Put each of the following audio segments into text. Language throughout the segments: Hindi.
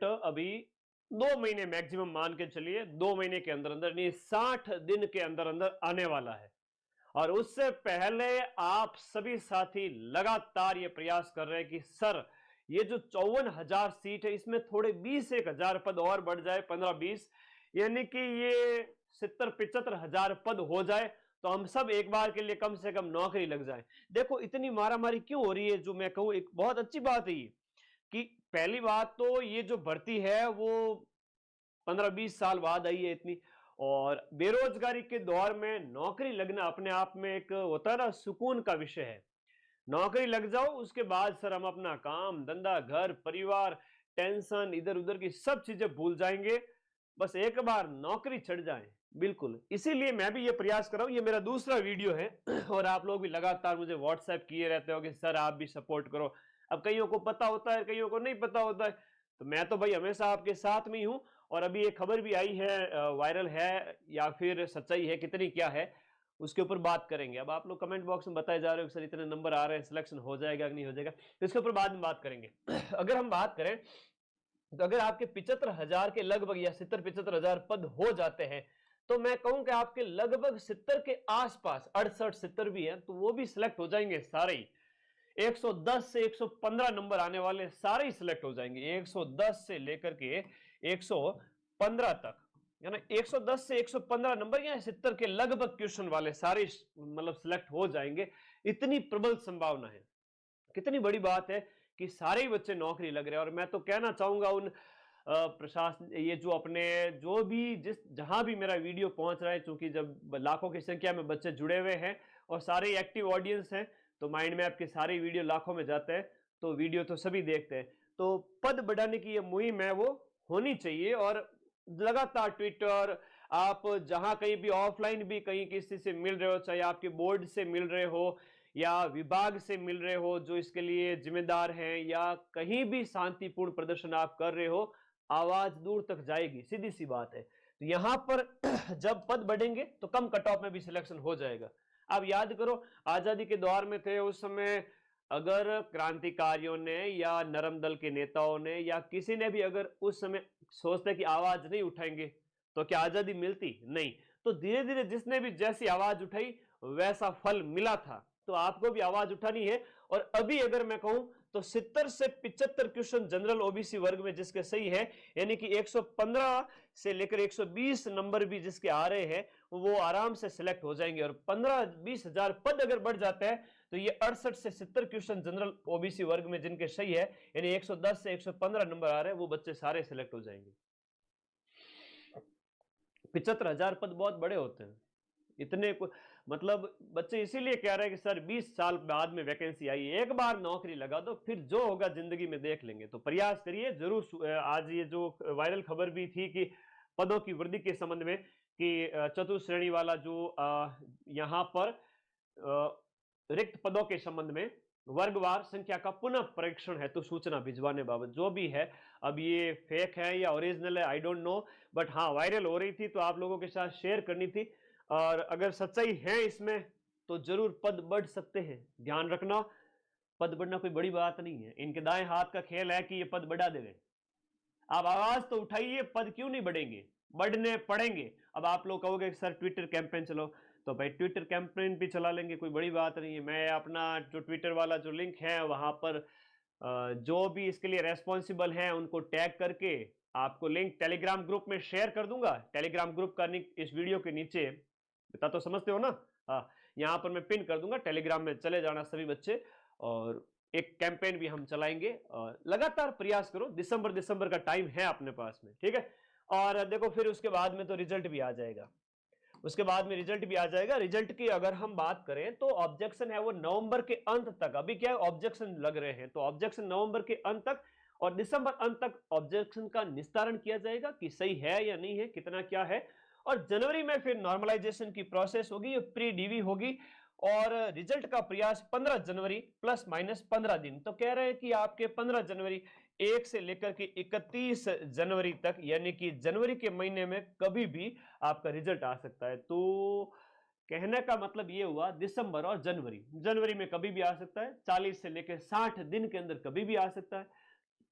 रिजल्ट अभी 2 महीने मैक्सिमम मान के चलिए, 2 महीने के अंदर अंदर नहीं 60 दिन के अंदर अंदर आने वाला है। और उससे पहले आप सभी साथी लगातार ये प्रयास कर रहे हैं कि सर ये जो 54,000 सीट है इसमें थोड़े 20-1,000 पद और बढ़ जाए, 15-20, यानी कि ये 70-75,000 पद हो जाए तो हम सब एक बार के लिए कम से कम नौकरी लग जाए। देखो इतनी मारामारी क्यों हो रही है, जो मैं कहूं एक बहुत अच्छी बात है ये, कि पहली बात तो ये जो भर्ती है वो 15-20 साल बाद आई है इतनी, और बेरोजगारी के दौर में नौकरी लगना अपने आप में एक होता है ना सुकून का विषय है। नौकरी लग जाओ उसके बाद सर हम अपना काम धंधा घर परिवार टेंशन इधर उधर की सब चीजें भूल जाएंगे, बस एक बार नौकरी चढ़ जाए। बिल्कुल इसीलिए मैं भी ये प्रयास कर रहा हूं, ये मेरा दूसरा वीडियो है और आप लोग भी लगातार मुझे व्हाट्सएप किए रहते हो कि सर आप भी सपोर्ट करो। अब कईयों को पता होता है कईयों को नहीं पता होता है, तो मैं तो भाई हमेशा आपके साथ में ही हूं। और अभी एक खबर भी आई है, वायरल है या फिर सच्चाई है कितनी क्या है उसके ऊपर बात करेंगे। अब आप लोग कमेंट बॉक्स में बताए जा रहे हो सर इतने नंबर आ रहे हैं सिलेक्शन हो जाएगा कि नहीं हो जाएगा, तो इसके ऊपर बाद में बात करेंगे। अगर हम बात करें तो अगर आपके 75,000 के लगभग या 70-75,000 पद हो जाते हैं तो मैं कहूं कि आपके लगभग 70 के आसपास 68-70 भी है तो वो भी सिलेक्ट हो जाएंगे सारे ही। 110 से 115 नंबर आने वाले सारे ही सिलेक्ट हो जाएंगे, 110 से लेकर के 115 तक, है ना। 110 से 115 नंबर या 70 के लगभग क्वेश्चन वाले सारे मतलब सिलेक्ट हो जाएंगे, इतनी प्रबल संभावना है। कितनी बड़ी बात है कि सारे ही बच्चे नौकरी लग रहे हैं। और मैं तो कहना चाहूंगा उन प्रशासन ये जो अपने जो भी जिस जहां भी मेरा वीडियो पहुंच रहा है, चूंकि जब लाखों की संख्या में बच्चे जुड़े हुए हैं और सारे एक्टिव ऑडियंस हैं तो माइंड मैप के सारे वीडियो लाखों में जाते हैं, तो वीडियो तो सभी देखते हैं। तो पद बढ़ाने की ये मुहिम है वो होनी चाहिए, और लगातार ट्विटर आप जहां कहीं भी ऑफलाइन भी कहीं किसी से मिल रहे हो, चाहे आपके बोर्ड से मिल रहे हो या विभाग से मिल रहे हो जो इसके लिए जिम्मेदार हैं, या कहीं भी शांतिपूर्ण प्रदर्शन आप कर रहे हो, आवाज दूर तक जाएगी, सीधी सी बात है। तो यहां पर जब पद बढ़ेंगे तो कम कट ऑफ में भी सिलेक्शन हो जाएगा। आप याद करो आजादी के दौर में थे उस समय, अगर क्रांतिकारियों ने या नरम दल के नेताओं ने या किसी ने भी अगर उस समय सोचते कि आवाज नहीं उठाएंगे तो क्या आजादी मिलती? नहीं। तो धीरे धीरे जिसने भी जैसी आवाज उठाई वैसा फल मिला था, तो आपको भी आवाज उठानी है। और अभी अगर मैं कहूं तो 70 से 75 क्वेश्चन जनरल ओबीसी वर्ग में जिसके सही है, यानी कि 115 से लेकर 120 नंबर भी जिसके आ रहे हैं वो आराम से सिलेक्ट हो जाएंगे। और 15-20 हजार पद अगर बढ़ जाते हैं तो ये 68 से 70 क्वेश्चन जनरल ओबीसी वर्ग में जिनके सही है, यानी 110 से 115 नंबर आ रहे हैं, वो बच्चे सारे सिलेक्ट हो जाएंगे। 75,000 पद बहुत बड़े होते हैं, इतने को मतलब बच्चे इसीलिए कह रहे हैं कि सर 20 साल बाद में वैकेंसी आई है, एक बार नौकरी लगा दो फिर जो होगा जिंदगी में देख लेंगे। तो प्रयास करिए जरूर। आज ये जो वायरल खबर भी थी कि पदों की वृद्धि के संबंध में कि चतुर्थ श्रेणी वाला जो यहाँ पर रिक्त पदों के संबंध में वर्गवार संख्या का पुनः परीक्षण है तो सूचना भिजवाने बाबत जो भी है, अब ये फेक है या ओरिजिनल है आई डोंट नो, बट हाँ वायरल हो रही थी तो आप लोगों के साथ शेयर करनी थी। और अगर सच्चाई है इसमें तो जरूर पद बढ़ सकते हैं, ध्यान रखना। पद बढ़ना कोई बड़ी बात नहीं है, इनके दाएं हाथ का खेल है कि ये पद बढ़ा देवे। आप आवाज तो उठाइए, पद क्यों नहीं बढ़ेंगे? बढ़ने पड़ेंगे। अब आप लोग कहोगे सर ट्विटर कैंपेन चलो, तो भाई ट्विटर कैंपेन भी चला लेंगे, कोई बड़ी बात नहीं है। मैं अपना जो ट्विटर वाला जो लिंक है वहां पर जो भी इसके लिए रेस्पॉन्सिबल हैं उनको टैग करके आपको लिंक टेलीग्राम ग्रुप में शेयर कर दूंगा। टेलीग्राम ग्रुप का लिंक इस वीडियो के नीचे, बता तो समझते हो ना, हाँ यहाँ पर मैं पिन कर दूंगा, टेलीग्राम में चले जाना सभी बच्चे। और एक कैंपेन भी हम चलाएंगे और लगातार प्रयास करो, दिसंबर का टाइम है अपने पास में, ठीक है। और देखो फिर उसके बाद में तो रिजल्ट भी आ जाएगा, उसके बाद में रिजल्ट भी आ जाएगा। रिजल्ट की अगर हम बात करें तो ऑब्जेक्शन है वो नवंबर के अंत तक, अभी क्या है ऑब्जेक्शन लग रहे हैं तो ऑब्जेक्शन नवंबर के अंत तक और दिसंबर अंत तक ऑब्जेक्शन का निस्तारण किया जाएगा कि सही है या नहीं है, कितना क्या है। और जनवरी में फिर नॉर्मलाइजेशन की प्रोसेस होगी, प्री डीवी होगी और रिजल्ट का प्रयास 15 जनवरी प्लस माइनस 15 दिन। तो कह रहे हैं कि आपके 15 जनवरी 1 से लेकर के 31 जनवरी तक, यानी कि जनवरी के महीने में कभी भी आपका रिजल्ट आ सकता है। तो कहने का मतलब ये हुआ दिसंबर और जनवरी, जनवरी में कभी भी आ सकता है, 40 से लेकर 60 दिन के अंदर कभी भी आ सकता है।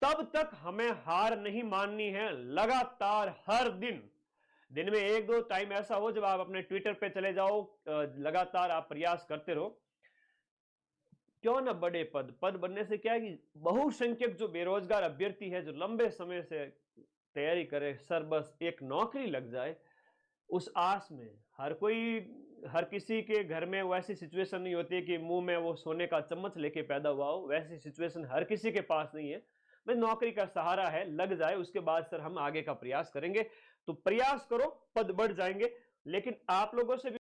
तब तक हमें हार नहीं माननी है। लगातार हर दिन में एक दो टाइम ऐसा हो जब आप अपने ट्विटर पे चले जाओ, लगातार आप प्रयास करते रहो। क्यों ना बड़े पद बनने से क्या है कि बहुसंख्यक जो बेरोजगार अभ्यर्थी है, जो लंबे समय से तैयारी करे, सर बस एक नौकरी लग जाए, उस आस में हर किसी के घर में वैसी सिचुएशन नहीं होती कि मुंह में वो सोने का चम्मच लेके पैदा हुआ हो। वैसी सिचुएशन हर किसी के पास नहीं है। मैं नौकरी का सहारा है, लग जाए, उसके बाद सर हम आगे का प्रयास करेंगे। तो प्रयास करो, पद बढ़ जाएंगे। लेकिन आप लोगों से भी